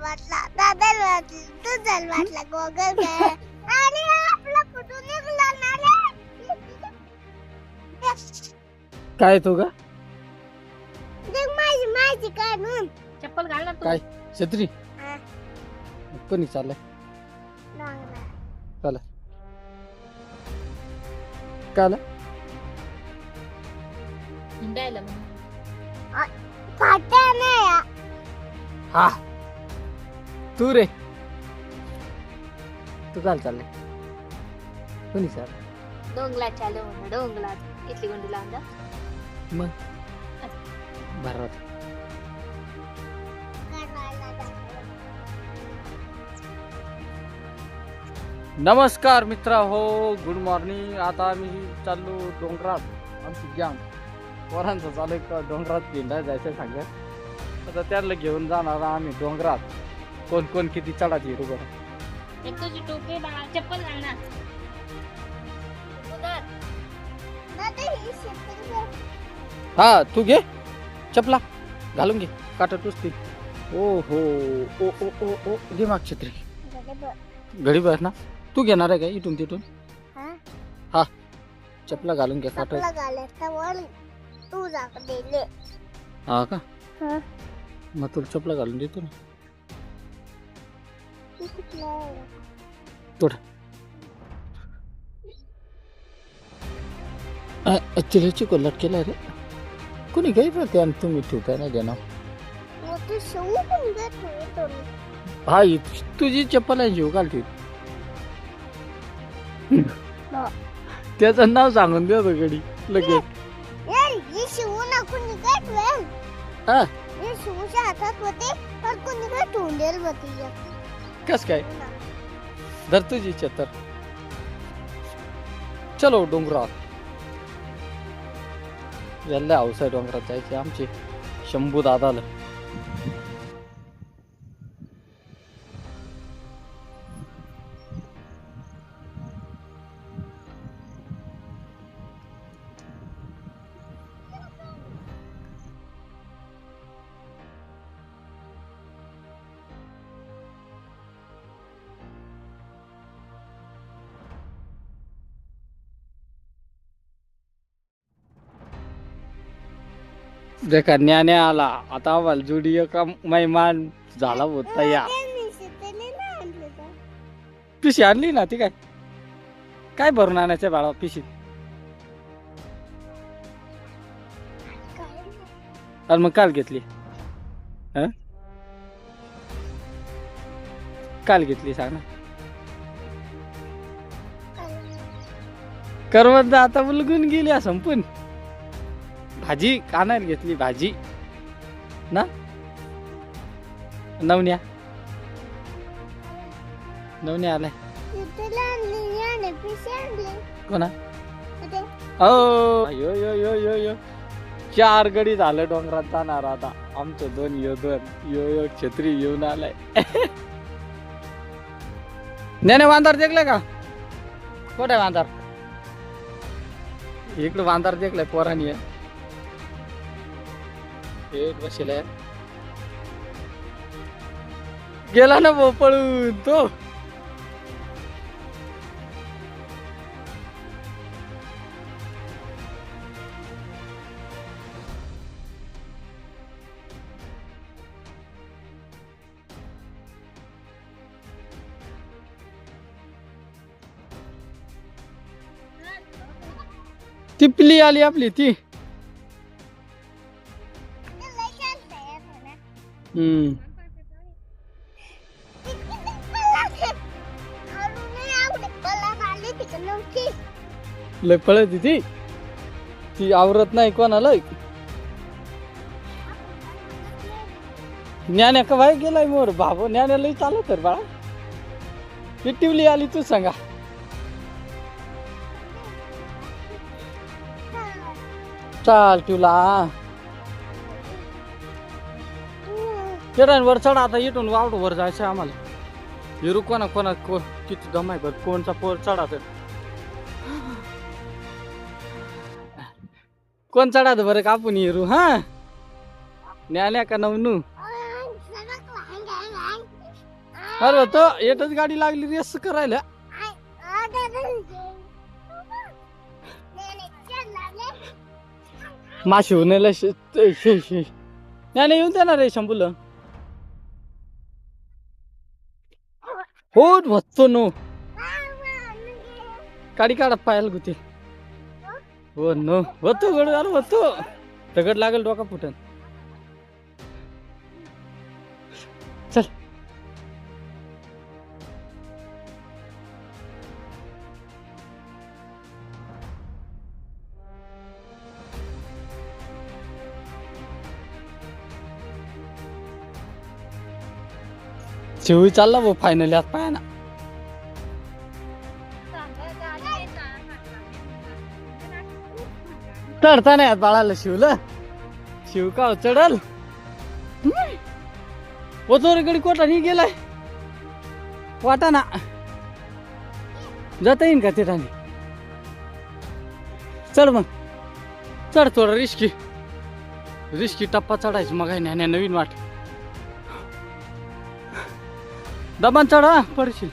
वाटला दादाला वाटलं तुझं वाटला गोगल काय अरे आपला फोटो निघाला ना रे काय तू का देख माझी काढून चप्पल घाल ना तू. काय छत्री हा. कोणी चाललंय डांगरा चला काला हिंडायला म्हणून. फाट्या नाही हा तू रे तू काल चाललंय कोणी चाललंय डोंगला चालू म्हणा डोंगला इथली गुंडी लावून जा. मग भारत नमस्कार मित्र हो गुड मॉर्निंग. आता आम्ही चाललो डोंगरात आमची गँग पोरांचं चालू आहे डोंगरात भिंडा जायचं सांगत. आता त्याला घेऊन जाणार आम्ही डोंगरात. कोण कोण किती चढात येतो बरं. एक तुझी टोपी बाळा चप्पल घाल ना. उधर. हा तू घे चपला घालून घे काटा टुसती. ओ हो ओ ओ ओ ओ घे माग छत्री घडी बस ना. तू घेणार आहे का इथून तिथून हा चपला घालून घे काटा. तू दिले हा का मग तुला चपला घालून देतो ना. थोडा चिलेची कोल्हाट केला रे कोणी काही पण आणि तुम्ही ठेवताय ना देणार. हा तुझी चप्पल आहे जीव घालते. त्याचं नाव सांगून देतो गडी लगेच. हा हातात होते पण कोणी काय ठेवून कस काय धर तुझी इच्छा तर चलो डोंगरात. याला अवसाय डोंगरात जायचे आमचे शंभू दादाला. देखा ज्ञान्या आला आता आम्हाला जुडी का मैमान झाला होता. या पिशी आणली ना ती काय काय भरून आणायचं बाळा पिशी. आणि मग काल घेतली काल घेतली सांग ना. करवंद आता मुलगून गेली संपून. भाजी कानार घेतली भाजी ना. नवन्या आलाय कोणा यो यो यो यो यो 4 गडी झालं डोंगरात जाणार. आता आमचं 2 यो छत्री येऊन आलाय. नाही वांदार देखलाय का कुठे वांदार. इकडं वांदार देखलाय पोरानी बसलाय. गेला ना भाऊ पळून तो. टिपली आली आपली ती. लय पळत ती आवरत नाही कोणाला. ज्ञान्या का बाई गेलाय मोर बाबू. ज्ञान्याला चालू तर बाळा ती टिवली आली तू सांगा. चाल टिवला वर चढा. आता इथून वावड वर जायचं आम्हाला. हिरू कोणा किती दमाय बघ कोणचा पोर चढा तर कोण चढा बरं कापून हिरू. हा न्याल्या का नवनू अरे तो येतच गाडी लागली रेस करायला. माशी होण्याला नाही येऊन देणार रे शंभूला. हो वचतो नो गाडी काढत पाहायला गुती. हो नो होतो गड झालं होतो दगड लागेल डोका फुटन. चल शिवी चालला भाऊ फायनली आज पाया ना. चढता नाही आज बाळाला शिवलं. शिव का चढल गडी कोटा नाही गेलाय वाटा ना जाता येईन का ते ठाणे. चढ मग चढ थोडा रिस्की टप्पा चढायचं मग आहे ना नवीन वाट. दबान चढा पडशील.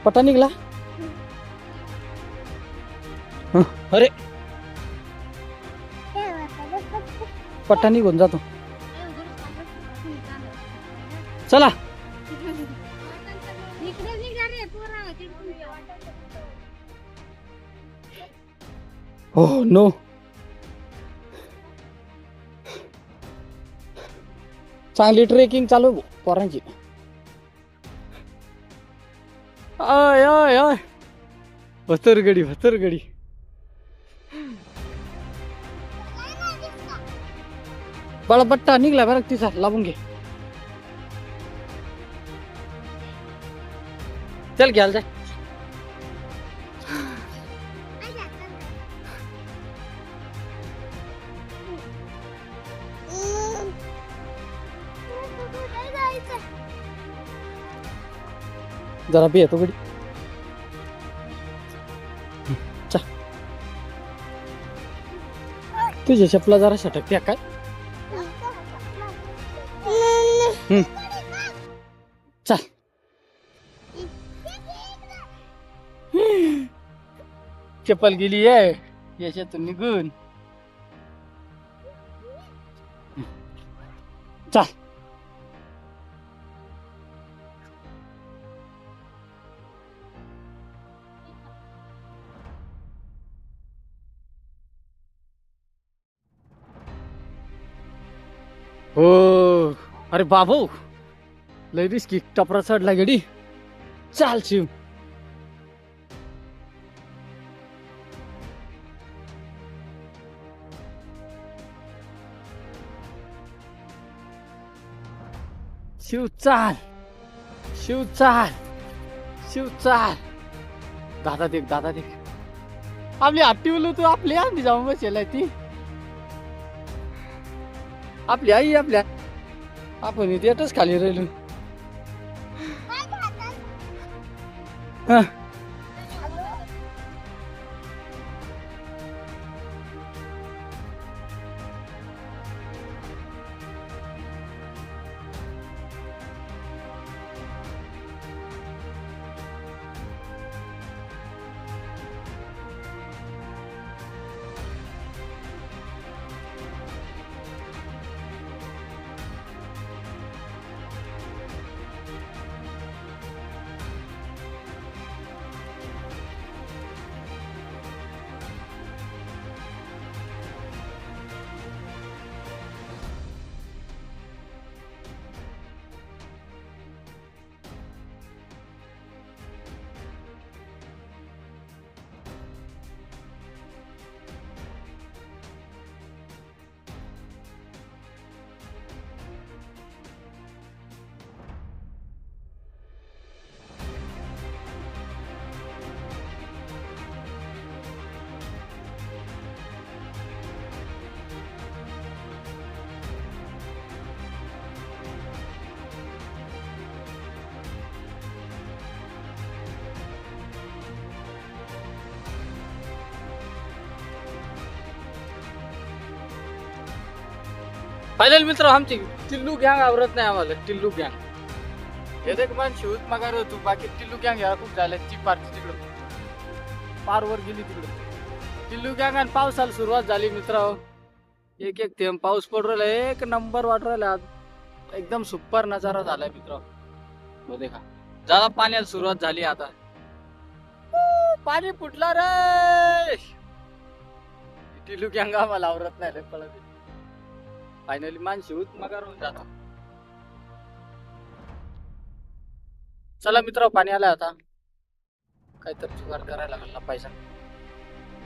पटा निघला. अरे पट्टा निघून जातो. चला हो नो चांगली ट्रेकिंग चालू पोरांची. आय आय आय भतरगडी बाळा बट्टा निघला बरं तिचा लावून घे. चल घ्याल जाय. जरा बी येतो गडी. तुझ्या चपला जरा सटकत्या काय. चल चप्पल गेली आहे याच्यातून निघून. चल हो अरे बाबू लय रिस्की टपरा चढला गडी. चाल शिव चाल दादा देख आपली आत्ती बोलू तू आपली आधी जाऊन बसेल ती आपली आई आपल्या आपण इथे येतच खाली राहिलो. फायनल मित्र आमची टिल्लू गँग आवरत नाही आम्हाला. टिल्लू गँग हे देख मन शिवत मगार होतो. बाकी टिल्लू गँग याला खूप झाल्या. ती पारची तिकडं पारवर गेली तिकडं. टिल्लू गँग आणि पावसाला सुरुवात झाली मित्र. एक एक थेंब पाऊस पडू राहिला. एक नंबर वाटू राहिला आज. एकदम सुपर नजारा झालाय मित्र. हो देखा झाला पाण्याला सुरुवात झाली आता. पाणी फुटला रे. टिल्लू गँग आम्हाला आवरत नाही पळत. फायनली माणशी होत मगार होऊन जातो. चला मित्र पाणी आलं आता. काहीतरी जुगाड करायला लागला पैसा.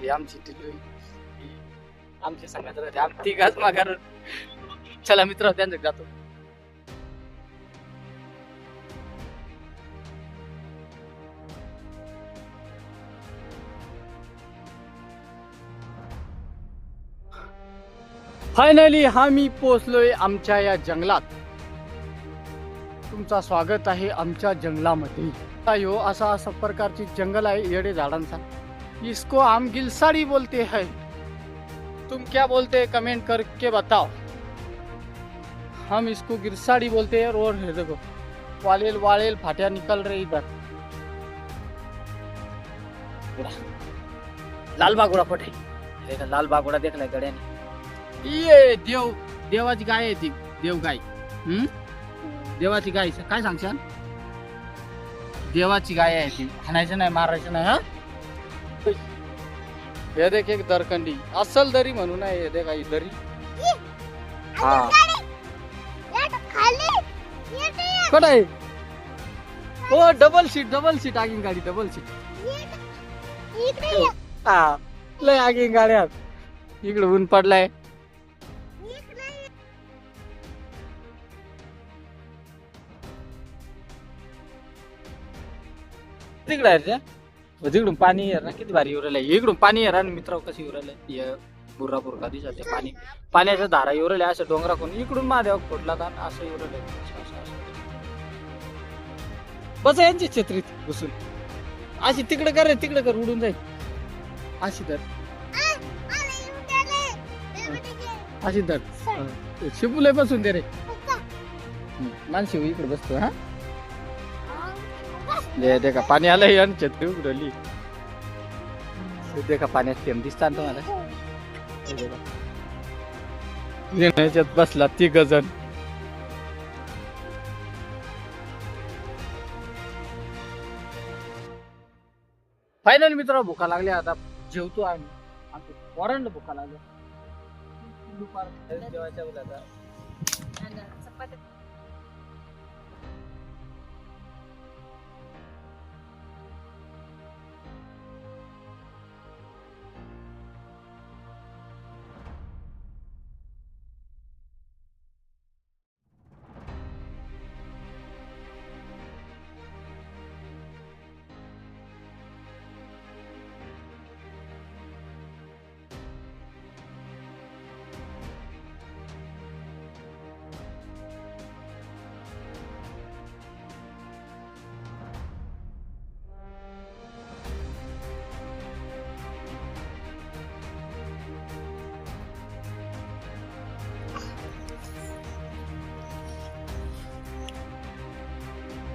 ही आमची टिल्लू आमची सांगत राहते. आम्ही तिघाच माघार. चला मित्र त्यांच्या जातो. फायनली आम्ही पोहोचलोय आमच्या या जंगलात. तुमचं स्वागत आहे आमच्या जंगलामध्ये. यो असा प्रकारची जंगल आहे येडे झाडांचा. इसको हम गिलसाड़ी बोलते हैं. तुम क्या बोलते हैं कमेंट करके बताओ. हम इसको गिरसाड़ी बोलते हैं. और देखो वालेल वालेल फाटिया निकल रहे इधर. लाल बागुडा पटे. लाल बागुडा देखलाय गड्याने. ये देवाची गाय आहे ती. देव गाय. देवाची गाय काय सांगशाल. देवाची गाय आहे ती. हाणायचं नाही मारायचं नाही. हा हे देख एक दरकंडी असल दरी म्हणून आहे. हे देख ही दरी. हा कुठं आहे. हो डबल सीट आगीन गाडी. Double seat. हा लय आगीन गाड्यात. इकडे ऊन पडलाय. तिकडे आहे तिकडून पाणी आहे ना. किती भारी उरलं. इकडून पाणी आहे ना मित्र. कशी उरलं बुर्रा बुरका दिसते पाणी. पाण्याच्या धारा उरल्या असं डोंगरा कोण. इकडून महादेव फोडला का असं उरलं. बस यांची छत्रीत घुसून अशी तिकडे कर रे. तिकडे कर उडून जाईल. अशी तर अशी तर शिपुले बसून दे रे. मानशिव इकडे बसतो. हा देखा पाणी आलंय आणि छत्री उघडली. देखा पाण्यात थेंब दिसतात तुम्हाला. याच्यात बसला 3 जण. फायनल मित्र भुका लागल्या आता. जेवतो आम्ही. वरण भुका लागल्या. दुपार जेवायच्या बोलायचा.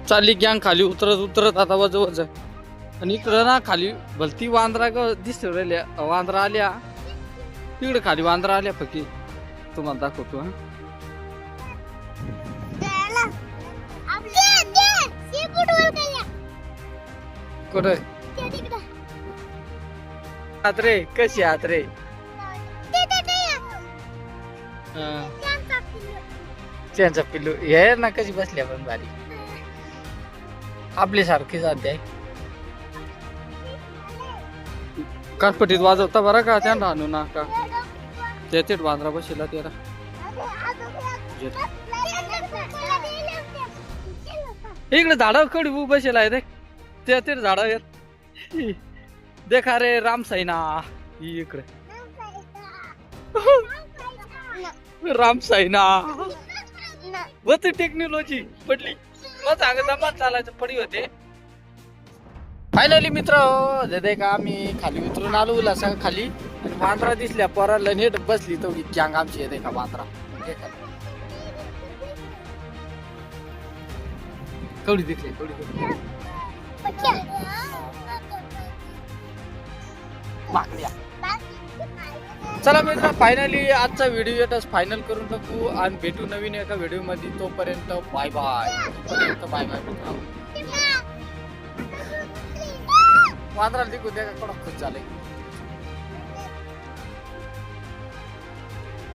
चालली गँग खाली उतरत आता वज. आणि इकडं ना खाली भलती वांद्रा दिसत राहिल्या. वांद्रा आल्या तिकडे. खाली वांद्रा आल्या फक्त. तुम्हाला दाखवतो. कुठे आत रे. कशी आत रे. त्यांचा पिल्लू हे ना. कशी बसल्या पण भारी. आपली सारखी जाते आहे. कानपटीत वाजवता बरं का. त्यांना आणू नका. त्याच्यात वांद्रा बसला त्याला. इकडे झाडावर कडी उभं बसेला आहे. त्या झाडावर देखा रे. रामसाईना इकडे. रामसाईना वत टेक्नॉलॉजी पडली. चालायचं पडी होते. फायनली मित्र देखा आम्ही खाली उतरून आलो. उल्हासा खाली वांद्रा दिसल्या पोराला नेट बसली तेवढी गँग आमची. देखा वांद्रा. कवडी दिसले कवडी दिसले. माकड्या. चला मित्र फायनली आजचा व्हिडिओ येतच फायनल करून टाकू आणि भेटू नवीन एका व्हिडिओ मध्ये. तोपर्यंत बाय बाय. बाय बाय मित्रांनो. वांद्राला दिकू द्या कडक खुश झाले.